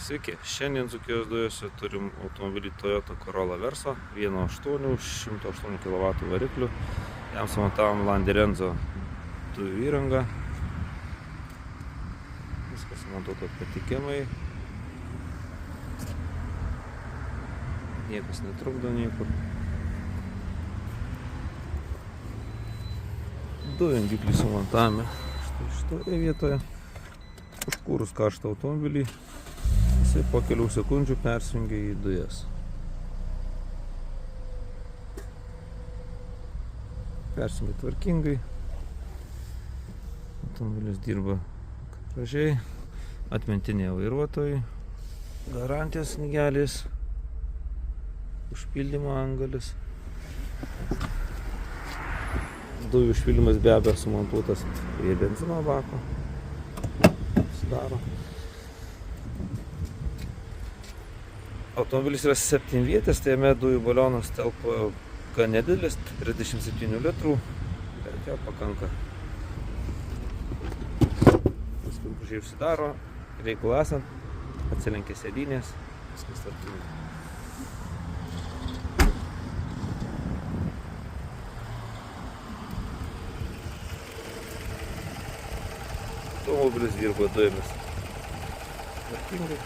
Sveiki, šiandien Dzūkijos dujose turim automobilį Toyota Corolla Verso 1.8, 108 kW variklių. Jam sumontavom Landirenzo dujų įrangą. Viskas sumontuota patikimai. Niekas netrukdo niekur. Du jungiklį sumontavome šitoje vietoje. Užkūrus karštą automobilį, jisai po kelių sekundžių persijungia į dujas. Persijungia tvarkingai. Automobilis dirba gražiai. Atmintinė vairuotojai. Garantijos knygelės. Užpildymo angalis. Dujų užpildymas be abejo sumontuotas prie benzino bako. Sudaro. Automobilis yra 7-vietės, tai jame dujų balionas telpa gan nedidelis, 37 litrų, bet jo pakanka. Viskas gražiai užsidaro, reikalui esant, atsilenkia sėdynės, viskas tvarkingai. Automobilis dirba dujomis tvarkingai.